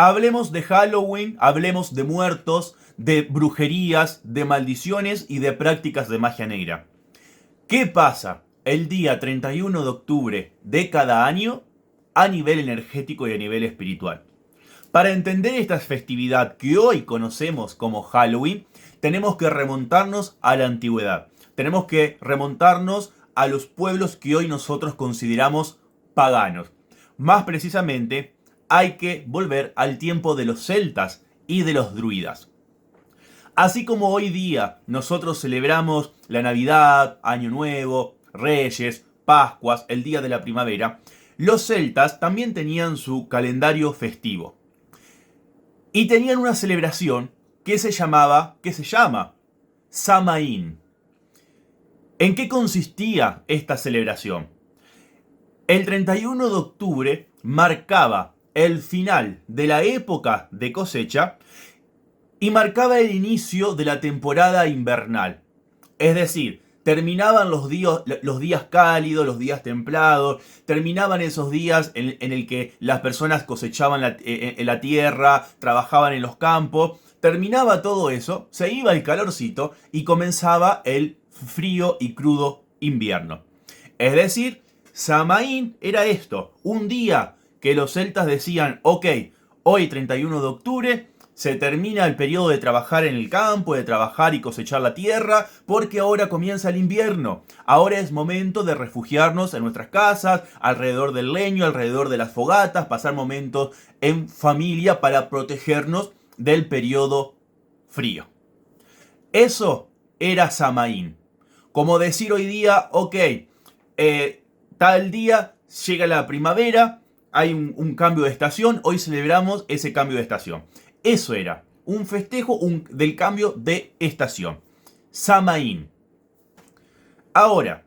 Hablemos de Halloween, hablemos de muertos, de brujerías, de maldiciones y de prácticas de magia negra. ¿Qué pasa el día 31 de octubre de cada año a nivel energético y a nivel espiritual? Para entender esta festividad que hoy conocemos como Halloween, tenemos que remontarnos a la antigüedad. Tenemos que remontarnos a los pueblos que hoy nosotros consideramos paganos. Más precisamente, hay que volver al tiempo de los celtas y de los druidas. Así como hoy día nosotros celebramos la Navidad, Año Nuevo, Reyes, Pascuas, el Día de la Primavera, los celtas también tenían su calendario festivo. Y tenían una celebración que se llama Samaín. ¿En qué consistía esta celebración? El 31 de octubre marcaba el final de la época de cosecha y marcaba el inicio de la temporada invernal. Es decir, terminaban los días cálidos, los días templados, terminaban esos días en el que las personas cosechaban en la tierra, trabajaban en los campos, terminaba todo eso, se iba el calorcito y comenzaba el frío y crudo invierno. Es decir, Samaín era esto, un día que los celtas decían, ok, hoy 31 de octubre, se termina el periodo de trabajar en el campo, de trabajar y cosechar la tierra, porque ahora comienza el invierno. Ahora es momento de refugiarnos en nuestras casas, alrededor del leño, alrededor de las fogatas, pasar momentos en familia para protegernos del periodo frío. Eso era Samaín. Como decir hoy día, ok, tal día llega la primavera, hay un cambio de estación, hoy celebramos ese cambio de estación. Eso era, un festejo del cambio de estación. Samaín. Ahora,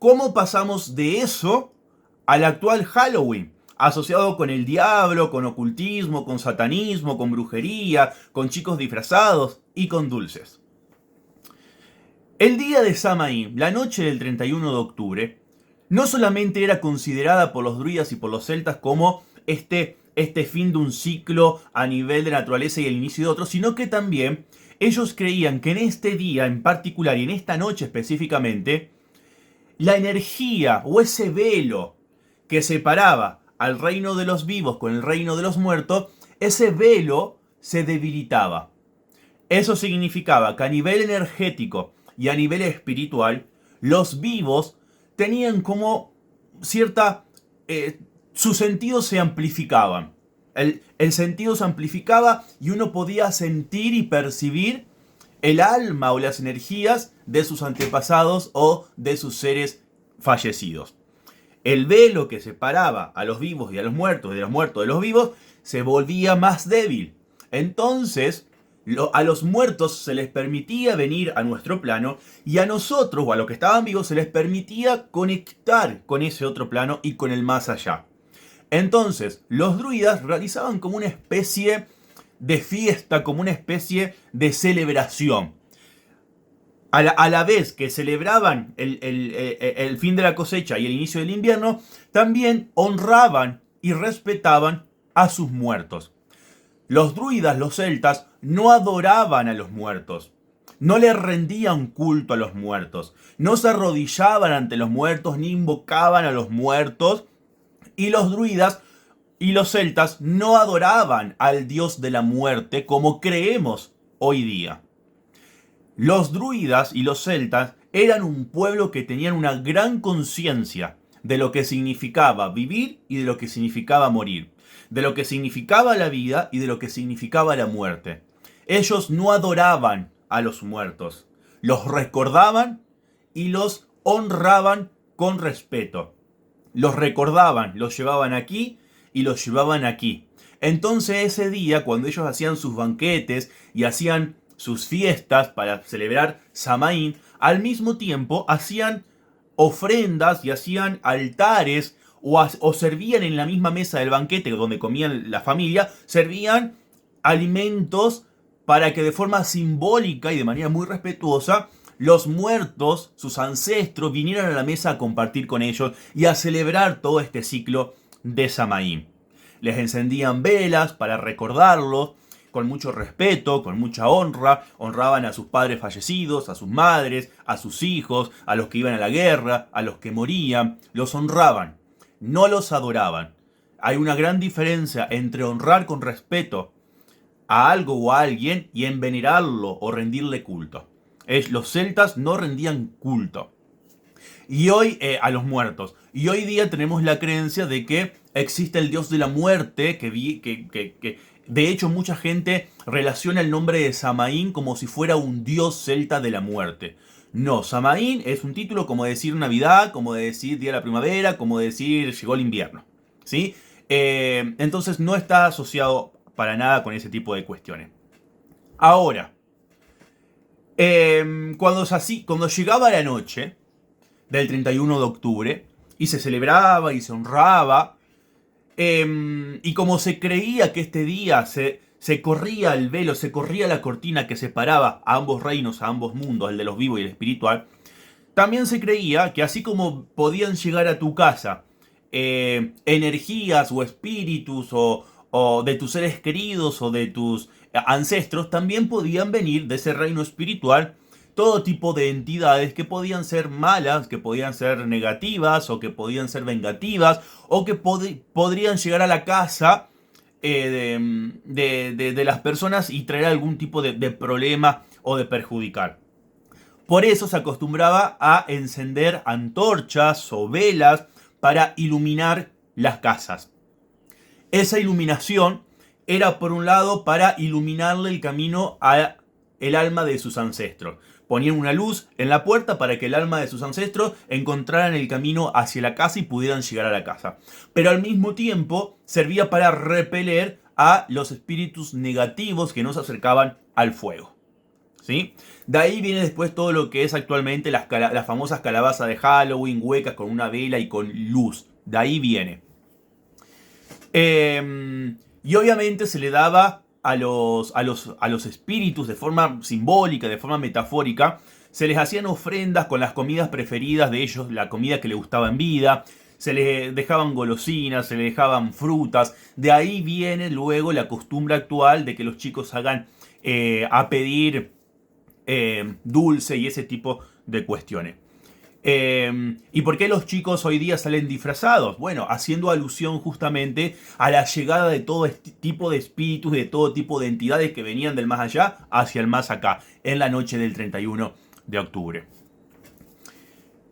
¿cómo pasamos de eso al actual Halloween? Asociado con el diablo, con ocultismo, con satanismo, con brujería, con chicos disfrazados y con dulces. El día de Samaín, la noche del 31 de octubre, no solamente era considerada por los druidas y por los celtas como este fin de un ciclo a nivel de naturaleza y el inicio de otro, sino que también ellos creían que en este día en particular y en esta noche específicamente, la energía o ese velo que separaba al reino de los vivos con el reino de los muertos, ese velo se debilitaba. Eso significaba que a nivel energético y a nivel espiritual, los vivos tenían como cierta... sus sentidos se amplificaban. El sentido se amplificaba y uno podía sentir y percibir el alma o las energías de sus antepasados o de sus seres fallecidos. El velo que separaba a los vivos y a los muertos, de los muertos de los vivos, se volvía más débil. Entonces, a los muertos se les permitía venir a nuestro plano y a nosotros o a los que estaban vivos se les permitía conectar con ese otro plano y con el más allá. Entonces, los druidas realizaban como una especie de fiesta, como una especie de celebración. A la vez que celebraban el fin de la cosecha y el inicio del invierno, también honraban y respetaban a sus muertos. Los druidas, los celtas, no adoraban a los muertos. No le rendían culto a los muertos. No se arrodillaban ante los muertos ni invocaban a los muertos. Y los druidas y los celtas no adoraban al dios de la muerte como creemos hoy día. Los druidas y los celtas eran un pueblo que tenían una gran conciencia de lo que significaba vivir y de lo que significaba morir, de lo que significaba la vida y de lo que significaba la muerte. Ellos no adoraban a los muertos, los recordaban y los honraban con respeto. Los recordaban, los llevaban aquí y los llevaban aquí. Entonces ese día, cuando ellos hacían sus banquetes y hacían sus fiestas para celebrar Samaín, al mismo tiempo hacían ofrendas y hacían altares o servían en la misma mesa del banquete donde comían la familia, servían alimentos para que de forma simbólica y de manera muy respetuosa los muertos, sus ancestros, vinieran a la mesa a compartir con ellos y a celebrar todo este ciclo de Samaín. les encendían velas para recordarlos, con mucho respeto, con mucha honra, honraban a sus padres fallecidos, a sus madres, a sus hijos, a los que iban a la guerra, a los que morían, los honraban, no los adoraban. Hay una gran diferencia entre honrar con respeto a algo o a alguien y en venerarlo o rendirle culto. Los celtas no rendían culto. Y hoy a los muertos. Y hoy día tenemos la creencia de que existe el dios de la muerte, que de hecho mucha gente relaciona el nombre de Samaín como si fuera un dios celta de la muerte. No, Samaín es un título como decir Navidad, como decir Día de la Primavera, como decir llegó el invierno, ¿sí? Entonces no está asociado para nada con ese tipo de cuestiones. Ahora, cuando llegaba la noche del 31 de octubre y se celebraba y se honraba, y como se creía que este día se corría el velo, se corría la cortina que separaba a ambos reinos, a ambos mundos, el de los vivos y el espiritual, también se creía que así como podían llegar a tu casa energías o espíritus o de tus seres queridos o de tus ancestros, también podían venir de ese reino espiritual todo tipo de entidades que podían ser malas, que podían ser negativas o que podían ser vengativas o que podrían llegar a la casa de las personas y traer algún tipo de problema o de perjudicar. Por eso se acostumbraba a encender antorchas o velas para iluminar las casas. Esa iluminación era por un lado para iluminarle el camino a el alma de sus ancestros. Ponían una luz en la puerta para que el alma de sus ancestros encontraran el camino hacia la casa y pudieran llegar a la casa. Pero al mismo tiempo servía para repeler a los espíritus negativos que no se acercaban al fuego, ¿sí? De ahí viene después todo lo que es actualmente las famosas calabazas de Halloween, huecas con una vela y con luz. De ahí viene. Y obviamente se le daba a los espíritus de forma simbólica, de forma metafórica, se les hacían ofrendas con las comidas preferidas de ellos, la comida que les gustaba en vida, se les dejaban golosinas, se les dejaban frutas. De ahí viene luego la costumbre actual de que los chicos hagan a pedir dulce y ese tipo de cuestiones. ¿Y por qué los chicos hoy día salen disfrazados? Bueno, haciendo alusión justamente a la llegada de todo este tipo de espíritus, de todo tipo de entidades que venían del más allá hacia el más acá, en la noche del 31 de octubre.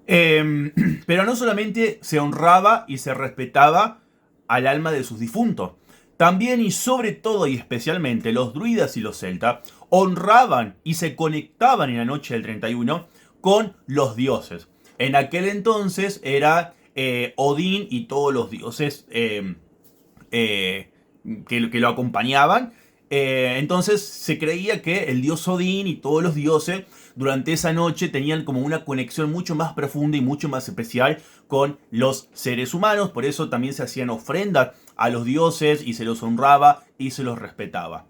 Pero no solamente se honraba y se respetaba al alma de sus difuntos, también y sobre todo y especialmente los druidas y los celtas honraban y se conectaban en la noche del 31 con los dioses. En aquel entonces era Odín y todos los dioses que lo acompañaban. Entonces se creía que el dios Odín y todos los dioses durante esa noche tenían como una conexión mucho más profunda y mucho más especial con los seres humanos. Por eso también se hacían ofrendas a los dioses y se los honraba y se los respetaba.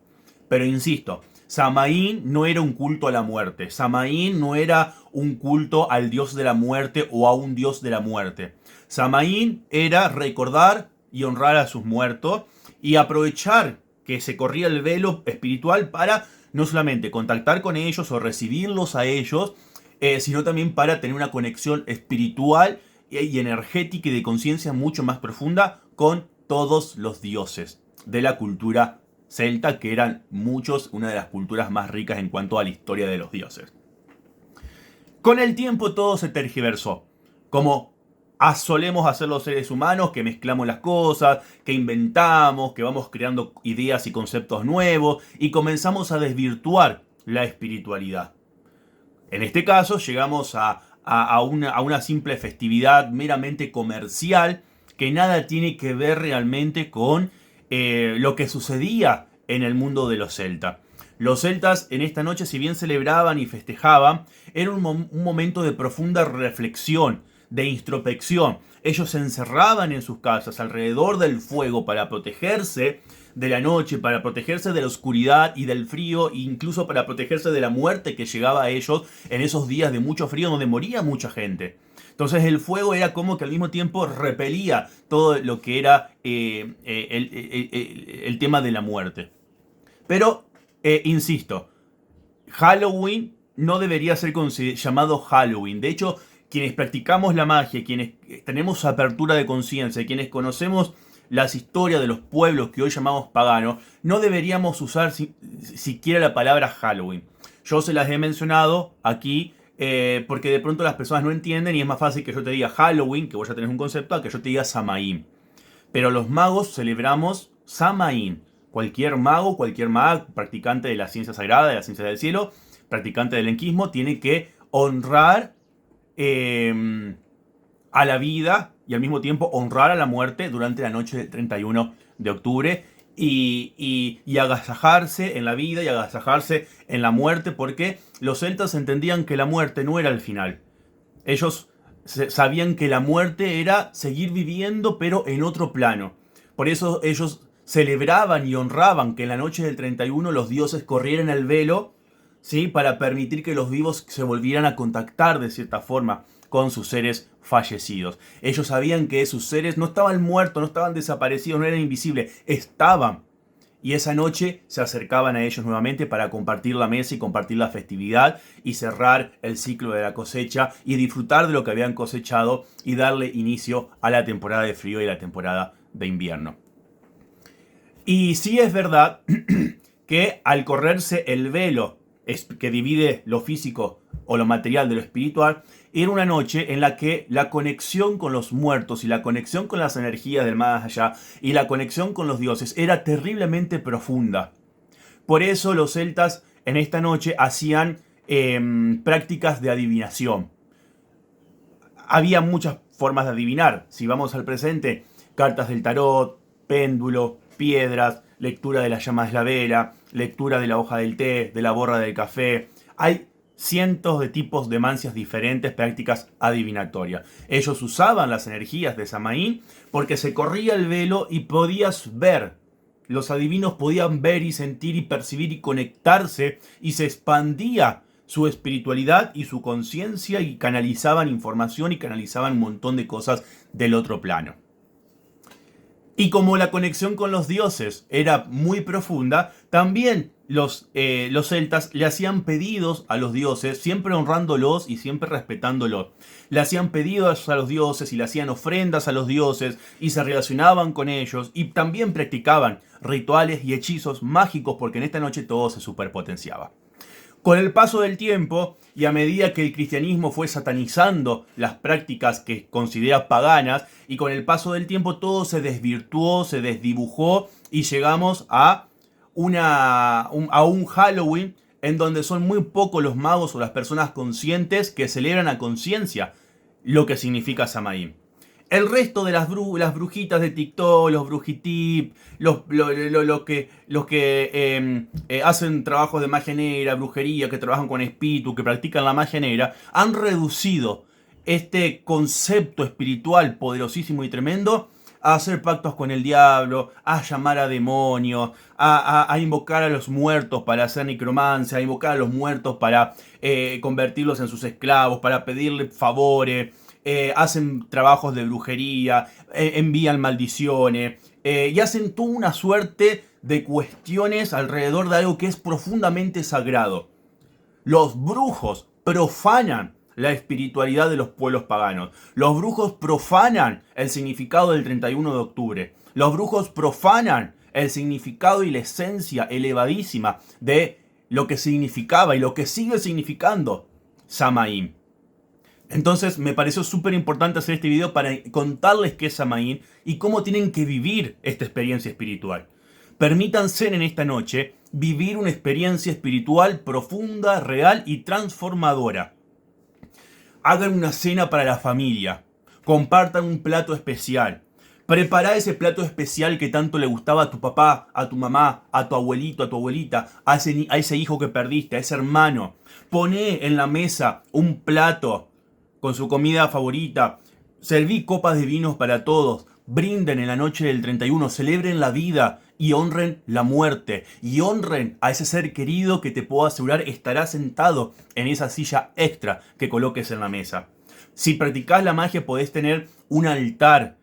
Pero insisto, Samaín no era un culto a la muerte. Samaín no era un culto al dios de la muerte o a un dios de la muerte. Samaín era recordar y honrar a sus muertos y aprovechar que se corría el velo espiritual para no solamente contactar con ellos o recibirlos a ellos, sino también para tener una conexión espiritual y energética y de conciencia mucho más profunda con todos los dioses de la cultura celta, que eran muchos, una de las culturas más ricas en cuanto a la historia de los dioses. Con el tiempo todo se tergiversó, como solemos hacer los seres humanos, que mezclamos las cosas, que inventamos, que vamos creando ideas y conceptos nuevos y comenzamos a desvirtuar la espiritualidad. En este caso llegamos a una simple festividad meramente comercial que nada tiene que ver realmente con lo que sucedía en el mundo de los celtas. Los celtas en esta noche, si bien celebraban y festejaban, era un momento de profunda reflexión, de introspección. Ellos se encerraban en sus casas alrededor del fuego para protegerse de la noche, para protegerse de la oscuridad y del frío, e incluso para protegerse de la muerte que llegaba a ellos en esos días de mucho frío donde moría mucha gente. Entonces el fuego era como que al mismo tiempo repelía todo lo que era el tema de la muerte. Pero, insisto, Halloween no debería ser llamado Halloween. De hecho, quienes practicamos la magia, quienes tenemos apertura de conciencia, quienes conocemos las historias de los pueblos que hoy llamamos paganos, no deberíamos usar siquiera la palabra Halloween. Yo se las he mencionado aquí porque de pronto las personas no entienden y es más fácil que yo te diga Halloween, que vos ya tenés un concepto, a que yo te diga Samaín. Pero los magos celebramos Samaín. Cualquier mago, cualquier maga, practicante de la ciencia sagrada, de la ciencia del cielo, practicante del enquismo, tiene que honrar a la vida y al mismo tiempo honrar a la muerte durante la noche del 31 de octubre y agasajarse en la vida y agasajarse en la muerte, porque los celtas entendían que la muerte no era el final. Ellos sabían que la muerte era seguir viviendo pero en otro plano. Por eso ellos celebraban y honraban que en la noche del 31 los dioses corrieran el velo, ¿sí?, para permitir que los vivos se volvieran a contactar de cierta forma con sus seres fallecidos. Ellos sabían que sus seres no estaban muertos, no estaban desaparecidos, no eran invisibles, estaban. Y esa noche se acercaban a ellos nuevamente para compartir la mesa y compartir la festividad y cerrar el ciclo de la cosecha y disfrutar de lo que habían cosechado y darle inicio a la temporada de frío y la temporada de invierno. Y sí es verdad que al correrse el velo que divide lo físico o lo material de lo espiritual, era una noche en la que la conexión con los muertos y la conexión con las energías del más allá y la conexión con los dioses era terriblemente profunda. Por eso los celtas en esta noche hacían prácticas de adivinación. Había muchas formas de adivinar. Si vamos al presente, cartas del tarot, péndulo, piedras, lectura de las llamas de la vela, lectura de la hoja del té, de la borra del café. Hay cientos de tipos de mancias diferentes, prácticas adivinatorias. Ellos usaban las energías de Samaín porque se corría el velo y podías ver. Los adivinos podían ver y sentir y percibir y conectarse y se expandía su espiritualidad y su conciencia y canalizaban información y canalizaban un montón de cosas del otro plano. Y como la conexión con los dioses era muy profunda, también los celtas le hacían pedidos a los dioses, siempre honrándolos y siempre respetándolos. Le hacían pedidos a los dioses y le hacían ofrendas a los dioses y se relacionaban con ellos y también practicaban rituales y hechizos mágicos porque en esta noche todo se superpotenciaba. Con el paso del tiempo y a medida que el cristianismo fue satanizando las prácticas que considera paganas, y con el paso del tiempo todo se desvirtuó, se desdibujó y llegamos a un Halloween en donde son muy pocos los magos o las personas conscientes que celebran a conciencia lo que significa Samaín. El resto de las brujitas de TikTok, los brujitip, los que hacen trabajos de magia negra, brujería, que trabajan con espíritu, que practican la magia negra, han reducido este concepto espiritual poderosísimo y tremendo a hacer pactos con el diablo, a llamar a demonios, a invocar a los muertos para hacer necromancia, a invocar a los muertos para convertirlos en sus esclavos, para pedirle favores. Hacen trabajos de brujería, envían maldiciones y hacen toda una suerte de cuestiones alrededor de algo que es profundamente sagrado. Los brujos profanan la espiritualidad de los pueblos paganos. Los brujos profanan el significado del 31 de octubre. Los brujos profanan el significado y la esencia elevadísima de lo que significaba y lo que sigue significando Samaín. Entonces me pareció súper importante hacer este video para contarles qué es Samaín y cómo tienen que vivir esta experiencia espiritual. Permítanse en esta noche vivir una experiencia espiritual profunda, real y transformadora. Hagan una cena para la familia. Compartan un plato especial. Prepara ese plato especial que tanto le gustaba a tu papá, a tu mamá, a tu abuelito, a tu abuelita, a ese hijo que perdiste, a ese hermano. Poné en la mesa un plato con su comida favorita, serví copas de vinos para todos, brinden en la noche del 31, celebren la vida y honren la muerte, y honren a ese ser querido que te puedo asegurar estará sentado en esa silla extra que coloques en la mesa. Si practicás la magia podés tener un altar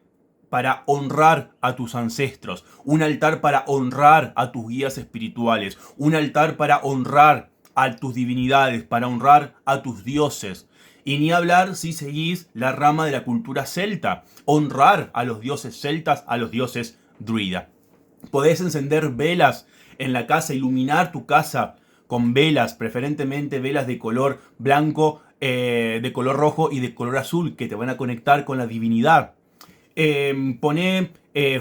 para honrar a tus ancestros, un altar para honrar a tus guías espirituales, un altar para honrar a tus divinidades, para honrar a tus dioses. Y ni hablar si seguís la rama de la cultura celta, honrar a los dioses celtas, a los dioses druida. Podés encender velas en la casa, iluminar tu casa con velas, preferentemente velas de color blanco, de color rojo y de color azul, que te van a conectar con la divinidad. Poné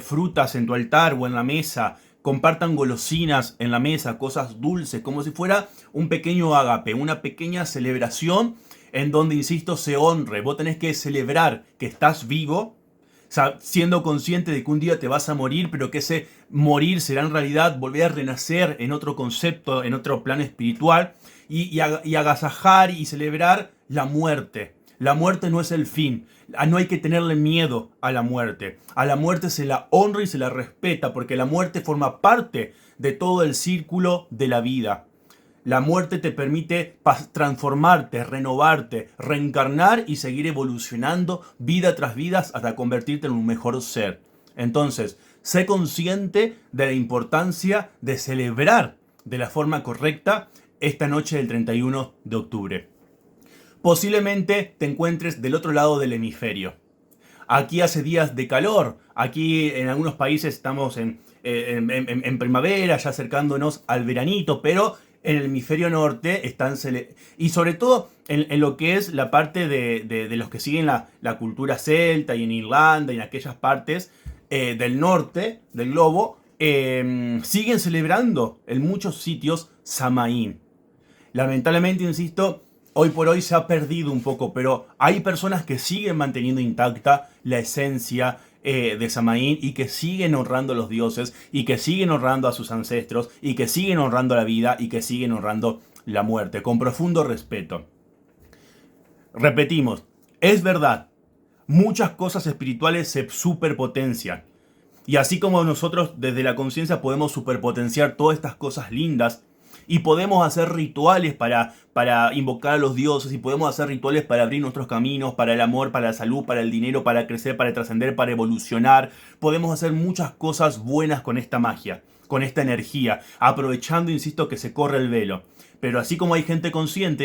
frutas en tu altar o en la mesa. Compartan golosinas en la mesa, cosas dulces, como si fuera un pequeño ágape, una pequeña celebración en donde, insisto, se honre. Vos tenés que celebrar que estás vivo, siendo consciente de que un día te vas a morir, pero que ese morir será en realidad volver a renacer en otro concepto, en otro plano espiritual, y agasajar y celebrar la muerte. La muerte no es el fin. No hay que tenerle miedo a la muerte. A la muerte se la honra y se la respeta, porque la muerte forma parte de todo el círculo de la vida. La muerte te permite transformarte, renovarte, reencarnar y seguir evolucionando vida tras vida hasta convertirte en un mejor ser. Entonces, sé consciente de la importancia de celebrar de la forma correcta esta noche del 31 de octubre. Posiblemente te encuentres del otro lado del hemisferio. Aquí hace días de calor, aquí en algunos países estamos en primavera, ya acercándonos al veranito, pero en el hemisferio norte están, y sobre todo en lo que es la parte de los que siguen la cultura celta y en Irlanda y en aquellas partes del norte del globo, siguen celebrando en muchos sitios Samaín. Lamentablemente, insisto, hoy por hoy se ha perdido un poco, pero hay personas que siguen manteniendo intacta la esencia de Samaín y que siguen honrando a los dioses y que siguen honrando a sus ancestros y que siguen honrando la vida y que siguen honrando la muerte, con profundo respeto. Repetimos, es verdad, muchas cosas espirituales se superpotencian. Y así como nosotros desde la conciencia podemos superpotenciar todas estas cosas lindas, y podemos hacer rituales para invocar a los dioses, y podemos hacer rituales para abrir nuestros caminos, para el amor, para la salud, para el dinero, para crecer, para trascender, para evolucionar. Podemos hacer muchas cosas buenas con esta magia, con esta energía, aprovechando, insisto, que se corre el velo. Pero así como hay gente consciente,